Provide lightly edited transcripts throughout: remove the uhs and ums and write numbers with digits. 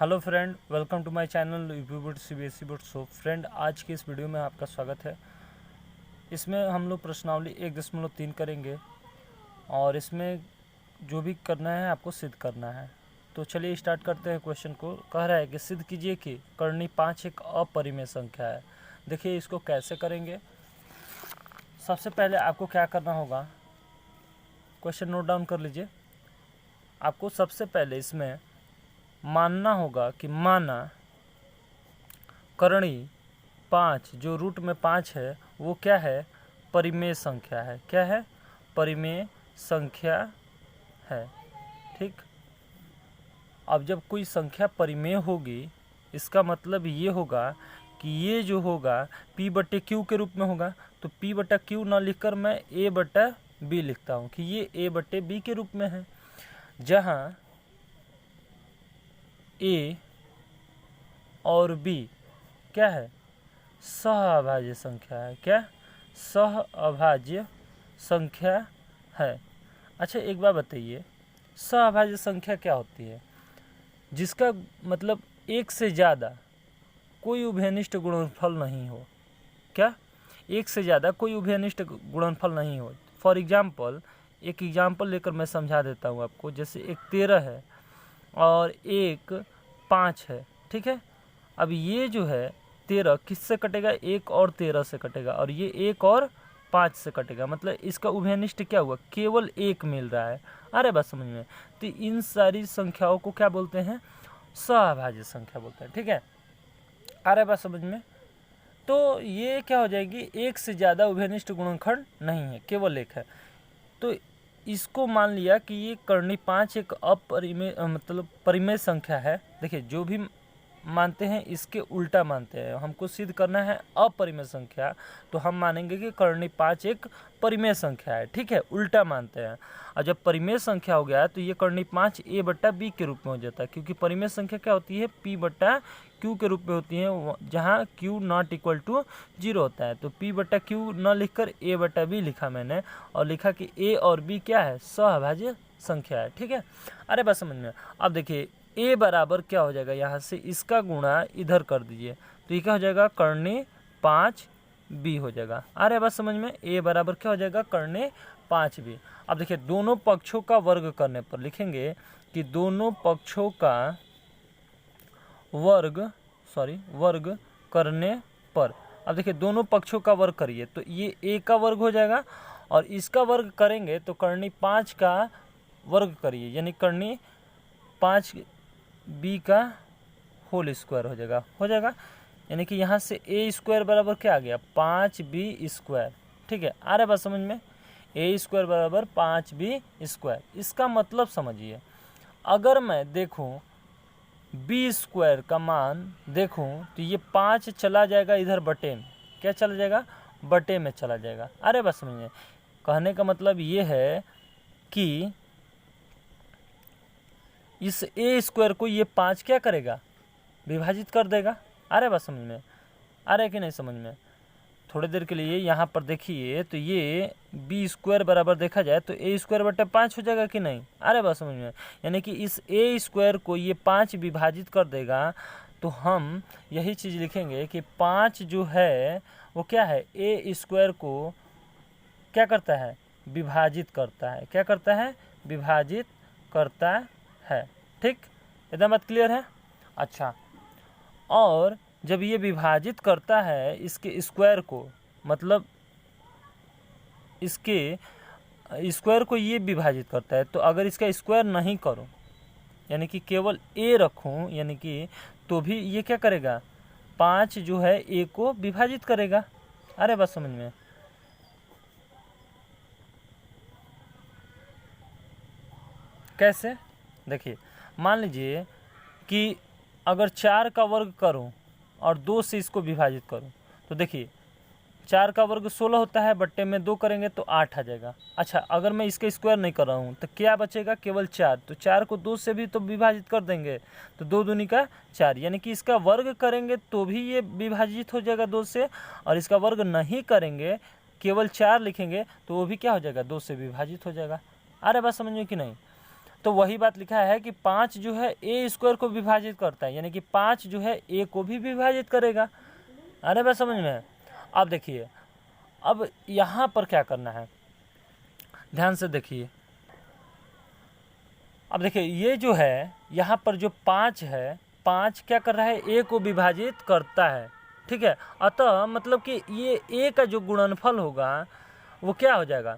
Hello friend, welcome to my channel UP CBSE board. So friend, आज की इस video में आपका स्वागत है। इसमें हम लोग प्रश्नावली 1.3 करेंगे और इसमें जो भी करना है आपको सिद्ध करना है। तो चलिए स्टार्ट करते हैं। क्वेश्चन को कह रहा है कि सिद्ध कीजिए कि कर्णी 5 एक अपरिमेय संख्या है। देखिए इसको कैसे करेंगे। सबसे पहले आपको क्या करना होगा, क्वेश्चन नोट डाउन कर लीजिए। आपको सबसे पहले इसमें मानना होगा कि माना कर्णी 5 जो रूट में 5 है वो क्या है, परिमेय संख्या है। क्या है, परिमेय संख्या है। ठीक। अब जब कोई संख्या परिमेय होगी इसका मतलब ये होगा कि ये जो होगा P/Q के रूप में होगा। तो P/Q ना लिखकर मैं A/B लिखता हूँ कि ये A/B के रूप में है, जहाँ A और B क्या है, सहअभाज्य संख्या है। क्या, सहअभाज्य संख्या है। अच्छा एक बात बताइए, सहअभाज्य संख्या क्या होती है? जिसका मतलब एक से ज़्यादा कोई उभयनिष्ठ गुणनफल नहीं हो। क्या, एक से ज़्यादा कोई उभयनिष्ठ गुणनफल नहीं हो। फॉर एग्जाम्पल, एक एग्जाम्पल लेकर मैं समझा देता हूँ आपको। जैसे एक 13 है और एक 5 है। ठीक है। अब ये जो है 13 किससे कटेगा, 1 और 13 से कटेगा, और ये 1 और 5 से कटेगा। मतलब इसका उभयनिष्ठ क्या हुआ, केवल 1 मिल रहा है। अरे बात समझ में। तो इन सारी संख्याओं को क्या बोलते हैं, सहअभाज्य संख्या बोलते हैं। ठीक है, अरे बात समझ में। तो ये क्या हो जाएगी, एक से ज़्यादा उभयनिष्ठ गुणनखंड नहीं है, केवल एक है। तो इसको मान लिया कि ये कर्णी 5 एक अपरिमेय मतलब परिमेय संख्या है। देखिए जो भी मानते हैं इसके उल्टा मानते हैं। हमको सिद्ध करना है अपरिमेय संख्या, तो हम मानेंगे कि कर्णी 5 एक परिमेय संख्या है। ठीक है, उल्टा मानते हैं। और जब परिमेय संख्या हो गया तो ये कर्णी 5 A/B के रूप में हो जाता है, क्योंकि परिमेय संख्या क्या होती है, P/Q के रूप में होती है, जहाँ Q नॉट इक्वल टू 0 होता है। तो P/Q न लिखकर A/B लिखा मैंने, और लिखा कि A और B क्या है, सहअभाज्य संख्या है। ठीक है, अरे बस समझ में। अब देखिए A बराबर क्या हो जाएगा, यहाँ से इसका गुणा इधर कर दीजिए, तो ये क्या हो जाएगा, कर्णी 5B हो जाएगा। अरे बस समझ में। A बराबर क्या हो जाएगा, कर्णी 5B। अब देखिए दोनों पक्षों का वर्ग करने पर लिखेंगे कि दोनों पक्षों का वर्ग करने पर। अब देखिए दोनों पक्षों का वर्ग करिए तो ये A का वर्ग हो जाएगा, और इसका वर्ग करेंगे तो कर्णी 5 का वर्ग करिए, यानी कर्णी 5B का होल स्क्वायर हो जाएगा। यानी कि यहाँ से A² बराबर क्या आ गया, 5B²। ठीक है, आ रहा है बात समझ में। A² बराबर 5B²। इसका मतलब समझिए, अगर मैं देखूं B² का मान देखूं तो ये 5 चला जाएगा इधर बटे में। क्या चला जाएगा, बटे में चला जाएगा। अरे बस समझिए, कहने का मतलब ये है कि इस A² को ये 5 क्या करेगा, विभाजित कर देगा। अरे बात समझ में, आ रहा है कि नहीं समझ में। थोड़ी देर के लिए यहाँ पर देखिए तो ये B² बराबर देखा जाए तो A²/5 हो जाएगा कि नहीं। अरे बात समझ में, यानी कि इस A² को ये 5 विभाजित कर देगा। तो हम यही चीज़ लिखेंगे कि 5 जो है वो क्या है, A² को क्या करता है, विभाजित करता है। क्या करता है, विभाजित करता है। ठीक, एकदम बात क्लियर है। अच्छा, और जब ये विभाजित करता है इसके स्क्वायर को, मतलब इसके स्क्वायर को ये विभाजित करता है, तो अगर इसका स्क्वायर नहीं करूं, यानी कि केवल A रखूं, यानी कि तो भी ये क्या करेगा, 5 जो है A को विभाजित करेगा। अरे बात समझ में। कैसे, देखिए मान लीजिए कि अगर 4 का वर्ग करूं और 2 से इसको विभाजित करूं, तो देखिए 4 का वर्ग 16 होता है, बट्टे में 2 करेंगे तो 8 आ जाएगा। अच्छा, अगर मैं इसका स्क्वायर नहीं कर रहा हूँ तो क्या बचेगा, केवल 4। तो 4 को 2 से भी तो विभाजित कर देंगे, तो 2 दूनी का 4, यानी कि इसका वर्ग करेंगे तो भी ये विभाजित हो जाएगा 2 से, और इसका वर्ग नहीं करेंगे, केवल 4 लिखेंगे तो वो भी क्या हो जाएगा, 2 से विभाजित हो जाएगा। अरे बात समझ में कि नहीं। तो वही बात लिखा है कि 5 जो है ए स्क्वायर को विभाजित करता है, यानी कि 5 जो है ए को भी विभाजित करेगा। अरे बात समझ में? अब देखिए, अब यहाँ पर क्या करना है, ध्यान से देखिए। अब देखिए ये जो है यहाँ पर जो 5 है, 5 क्या कर रहा है, ए को विभाजित करता है, ठीक है। अतः मतलब कि ये ए का जो गुणनफल होगा वो क्या हो जाएगा,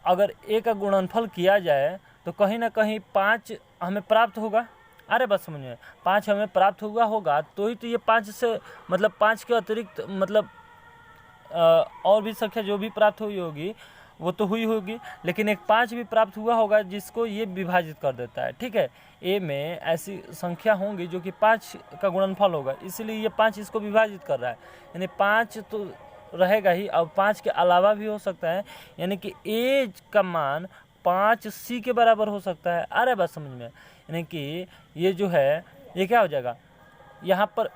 अगर ए का गुणनफल किया जाए तो कहीं ना कहीं 5 हमें प्राप्त होगा। अरे बस समझ में, 5 हमें प्राप्त होगा तो ही तो ये 5 से मतलब 5 के अतिरिक्त मतलब और भी संख्या जो भी प्राप्त हुई होगी वो तो हुई होगी, लेकिन एक 5 भी प्राप्त हुआ होगा जिसको ये विभाजित कर देता है, ठीक है। ए में ऐसी संख्या होंगी जो कि 5 का गुणनफल होगा, इसीलिए ये 5 इसको विभाजित कर रहा है, यानी 5 तो रहेगा ही, अब 5 के अलावा भी हो सकता है, यानी कि ए का मान 5c के बराबर हो सकता है। अरे बात समझ में, यानी कि ये जो है ये क्या हो जाएगा, यहाँ पर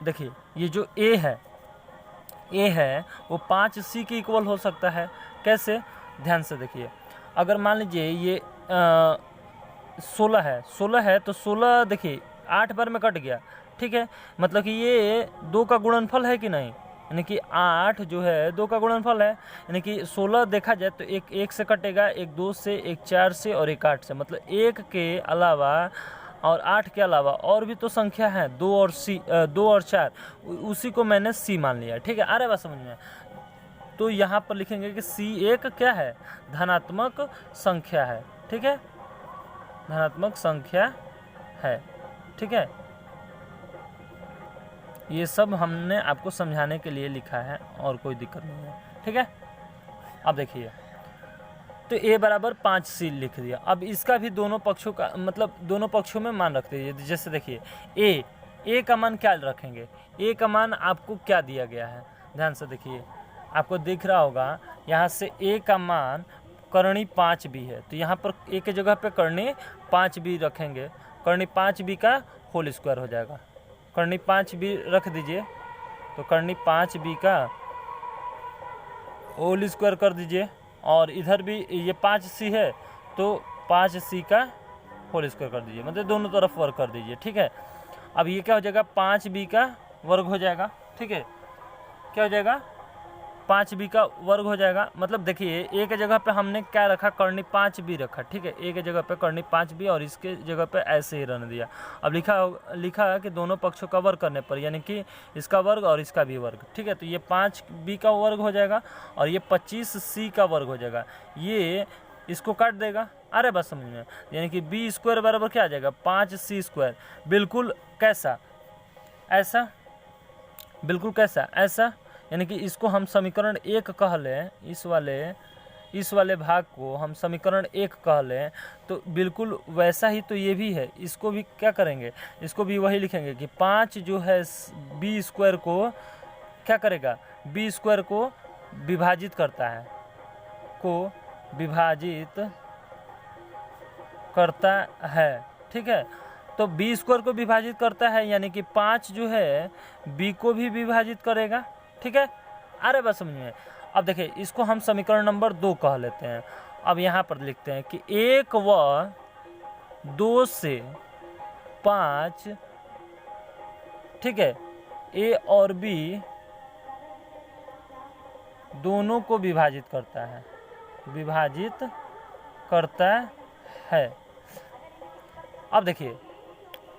देखिए ये जो ए है वो 5c के इक्वल हो सकता है। कैसे, ध्यान से देखिए, अगर मान लीजिए ये 16 है तो 16 देखिए 8 बार में कट गया, ठीक है, मतलब कि ये 2 का गुणनफल है कि नहीं, यानी कि 8 जो है 2 का गुणनफल है, यानी कि 16 देखा जाए तो एक 1 से कटेगा, एक 2 से, एक 4 से और एक 8 से, मतलब 1 के अलावा और 8 के अलावा और भी तो संख्या है 2 और 4, उसी को मैंने c मान लिया, ठीक है। अरे बात समझ में, तो यहाँ पर लिखेंगे कि c एक क्या है, धनात्मक संख्या है, ठीक है, धनात्मक संख्या है, ठीक है। ये सब हमने आपको समझाने के लिए लिखा है और कोई दिक्कत नहीं है, ठीक है। अब देखिए, तो a बराबर 5c लिख दिया। अब इसका भी दोनों पक्षों का मतलब दोनों पक्षों में मान रख दीजिए। जैसे देखिए a का मान क्या रखेंगे, a का मान आपको क्या दिया गया है, ध्यान से देखिए, आपको दिख रहा होगा यहाँ से a का मान करणी 5b है, तो यहाँ पर a के जगह पे करणी 5b रखेंगे, करणी 5b का होल स्क्वायर हो जाएगा, करणी 5b रख दीजिए, तो करणी 5b का होल स्क्वायर कर दीजिए, और इधर भी ये 5c है तो 5c का होल स्क्वायर कर दीजिए, मतलब दोनों तरफ वर्ग कर दीजिए, ठीक है। अब ये क्या हो जाएगा, 5b का वर्ग हो जाएगा, ठीक है, क्या हो जाएगा, 5b का वर्ग हो जाएगा। मतलब देखिए a के जगह पे हमने क्या रखा, करणी 5b रखा, ठीक है, a के जगह पे करणी 5b और इसके जगह पे ऐसे ही रहने दिया। अब लिखा कि दोनों पक्षों का वर्ग करने पर, यानी कि इसका वर्ग और इसका भी वर्ग, ठीक है, तो ये 5b का वर्ग हो जाएगा और ये 25c का वर्ग हो जाएगा, ये इसको काट देगा। अरे बस समझ में, यानी कि b स्क्वायर बराबर क्या आ जाएगा, 5c स्क्वायर, बिल्कुल कैसा, ऐसा, बिल्कुल कैसा, ऐसा, यानी कि इसको हम समीकरण 1 कह लें, इस वाले भाग को हम समीकरण 1 कह लें, तो बिल्कुल वैसा ही तो ये भी है, इसको भी क्या करेंगे, इसको भी वही लिखेंगे कि 5 जो है b स्क्वायर को क्या करेगा, b स्क्वायर को विभाजित करता है, ठीक है। तो b स्क्वायर को विभाजित करता है, यानी कि 5 जो है b को भी विभाजित करेगा, ठीक है। अरे बस समझ में, अब देखिए इसको हम समीकरण नंबर 2 कह लेते हैं। अब यहाँ पर लिखते हैं कि 1 व 2 से 5, ठीक है, a और b दोनों को विभाजित करता है, अब देखिए,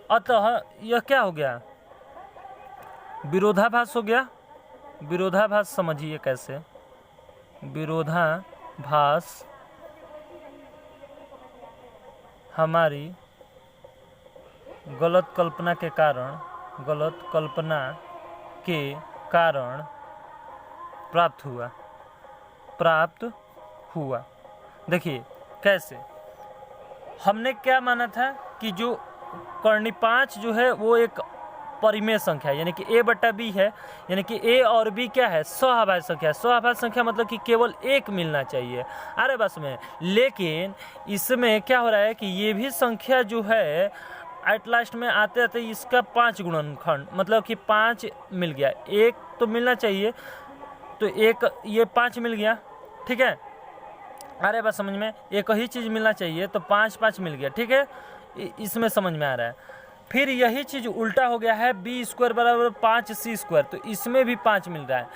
अतः यह क्या हो गया, विरोधाभास हो गया। विरोधाभास समझिए कैसे, विरोधाभास हमारी गलत कल्पना के कारण प्राप्त हुआ। देखिए कैसे, हमने क्या माना था कि जो करणी 5 जो है वो एक परिमेय संख्या है, यानी कि a बटा b है, यानी कि a और b क्या है, सहभाज्य संख्या है। सहभाज्य संख्या मतलब कि केवल एक मिलना चाहिए। अरे बस में, लेकिन इसमें क्या हो रहा है कि ये भी संख्या जो है एट लास्ट में आते आते इसका 5 गुणनखंड, मतलब कि 5 मिल गया, एक तो मिलना चाहिए, तो एक ये 5 मिल गया, ठीक है। अरे बस समझ में, एक ही चीज़ मिलना चाहिए तो 5 5 मिल गया, ठीक है, इसमें समझ में आ रहा है। फिर यही चीज़ उल्टा हो गया है, बी स्क्वायर बराबर 5c स्क्वायर, तो इसमें भी 5 मिल रहा है,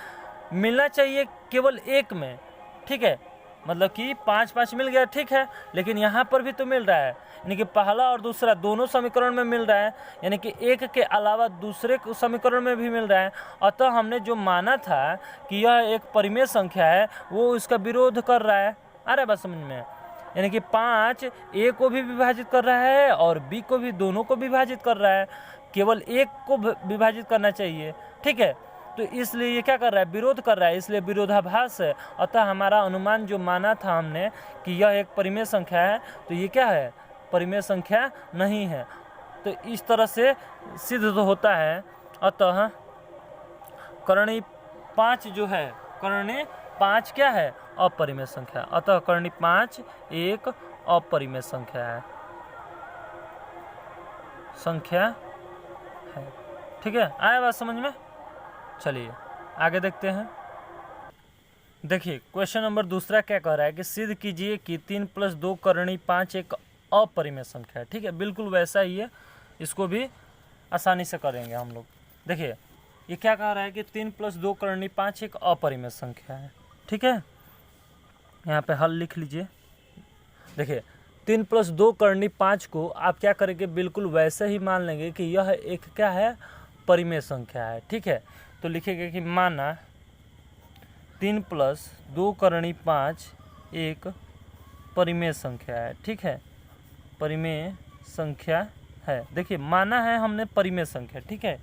मिलना चाहिए केवल एक में, ठीक है, मतलब कि 5 5 मिल गया, ठीक है, लेकिन यहाँ पर भी तो मिल रहा है, यानी कि पहला और दूसरा दोनों समीकरण में मिल रहा है, यानी कि एक के अलावा दूसरे समीकरण में भी मिल रहा है। अतः हमने जो माना था कि यह एक परिमेय संख्या है, वो इसका विरोध कर रहा है। अरे बात समझ में, यानी कि 5 ए को भी विभाजित कर रहा है और बी को भी, दोनों को विभाजित कर रहा है, केवल एक को विभाजित करना चाहिए, ठीक है, तो इसलिए ये क्या कर रहा है, विरोध कर रहा है, इसलिए विरोधाभास है। अतः हमारा अनुमान जो माना था हमने कि यह एक परिमेय संख्या है, तो ये क्या है, परिमेय संख्या नहीं है। तो इस तरह से सिद्ध तो होता है। अतः कर्ण 5 जो है, कर्ण 5 क्या है, अपरिमेय संख्या। अतः कर्ण 5 एक अपरिमेय संख्या है, ठीक है, आया बात समझ में। चलिए आगे देखते हैं। देखिए क्वेश्चन नंबर दूसरा क्या कह रहा है कि सिद्ध कीजिए कि 3 + 2 कर्ण 5 एक अपरिमेय संख्या है, ठीक है, बिल्कुल वैसा ही है, इसको भी आसानी से करेंगे हम लोग। देखिए ये क्या कह रहा है कि 3 + 2 कर्ण 5 एक अपरिमेय संख्या है, ठीक है, यहाँ पे हल लिख लीजिए। देखिए 3 + 2 कर्ण 5 को आप क्या करेंगे, बिल्कुल वैसे ही मान लेंगे कि यह एक क्या है, परिमेय संख्या है, ठीक है, तो लिखेंगे कि माना 3 + 2 कर्ण 5 एक परिमेय संख्या है, ठीक है, परिमेय संख्या है। देखिए माना है हमने परिमेय संख्या, ठीक है,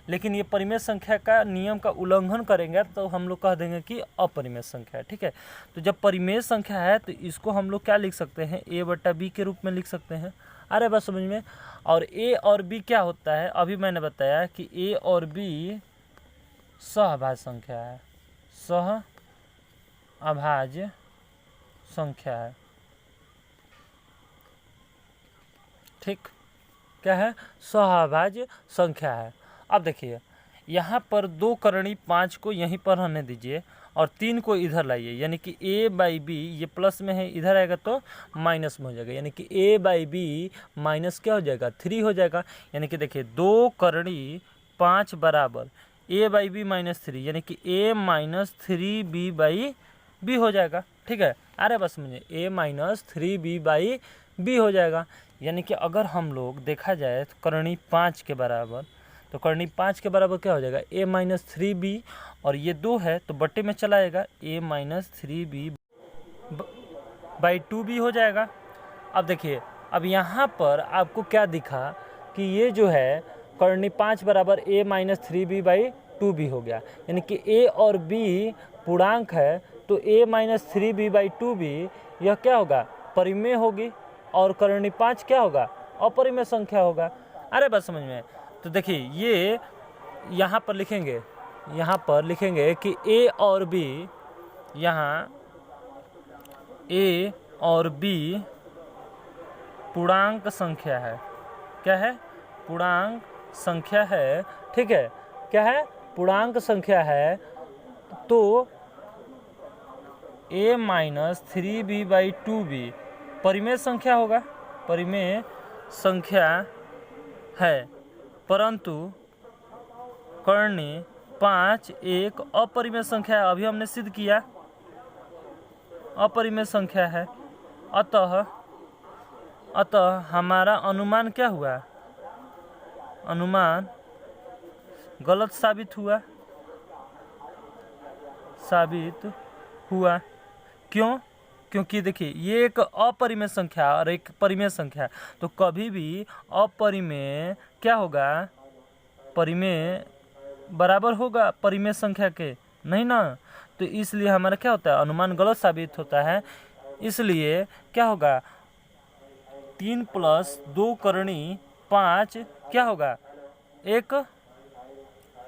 लेकिन ये परिमेय संख्या का नियम का उल्लंघन करेंगे तो हम लोग कह देंगे कि अपरिमेय संख्या है, ठीक है। तो जब परिमेय संख्या है तो इसको हम लोग क्या लिख सकते हैं, a/b के रूप में लिख सकते हैं। अरे बस समझ में। और a और b क्या होता है, अभी मैंने बताया कि a और b सहअभाज्य संख्या है, सहअभाज्य संख्या है, ठीक, क्या है, सहअभाज्य संख्या है। अब देखिए यहाँ पर 2 कर्ण 5 को यहीं पर रहने दीजिए और 3 को इधर लाइए, यानी कि a/b, ये प्लस में है, इधर आएगा तो माइनस में हो जाएगा, यानी कि a/b माइनस क्या हो जाएगा, 3 हो जाएगा। यानी कि देखिए 2 कर्ण 5 बराबर a/b - 3, यानी कि a - 3b/b हो जाएगा, ठीक है। अरे बस मुझे a - 3b/b हो जाएगा। यानी कि अगर हम लोग देखा जाए तो कर्ण 5 के बराबर, तो कर्ण 5 के बराबर क्या हो जाएगा, a - 3b, और ये 2 है तो बट्टे में चला आएगा, a - 3b/2b हो जाएगा। अब देखिए अब यहाँ पर आपको क्या दिखा कि ये जो है कर्ण 5 बराबर a - 3b/2b हो गया, यानी कि a और b पूर्णांक है, तो a - 3b/2b यह क्या होगा, परिमेय होगी, और कर्ण 5 क्या होगा, अपरिमेय संख्या होगा। अरे बस समझ में। तो देखिए ये यहाँ पर लिखेंगे, कि a और b, यहाँ a और b पूर्णांक संख्या है, क्या है, पूर्णांक संख्या है, ठीक है, क्या है, पूर्णांक संख्या है, तो a - 3b/2b परिमेय संख्या होगा, परिमेय संख्या है, परंतु कर्ण 5 एक अपरिमेय संख्या है, अभी हमने सिद्ध किया अपरिमेय संख्या है। अतः हमारा अनुमान क्या हुआ, अनुमान गलत साबित हुआ। क्यों, क्योंकि देखिए ये एक अपरिमेय संख्या और एक परिमेय संख्या, तो कभी भी अपरिमेय क्या होगा, परिमेय बराबर होगा परिमेय संख्या के, नहीं ना, तो इसलिए हमारा क्या होता है, अनुमान गलत साबित होता है। इसलिए क्या होगा, 3 + 2 कर्ण 5 क्या होगा, एक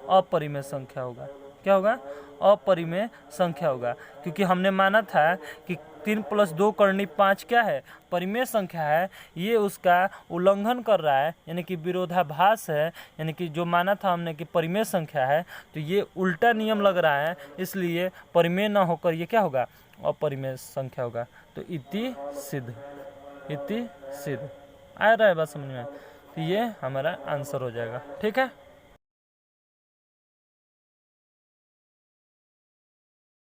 अपरिमेय संख्या होगा, क्या होगा, अपरिमेय संख्या होगा, क्योंकि हमने माना था कि 3 + 2 कर्ण 5 क्या है, परिमेय संख्या है, ये उसका उल्लंघन कर रहा है, यानी कि विरोधाभास है, यानी कि जो माना था हमने कि परिमेय संख्या है, तो ये उल्टा नियम लग रहा है, इसलिए परिमेय ना होकर ये क्या होगा, अपरिमेय संख्या होगा। तो इति सिद्ध, इति सिद्ध। आ रहा है बात समझ में? तो ये हमारा आंसर हो जाएगा। ठीक है।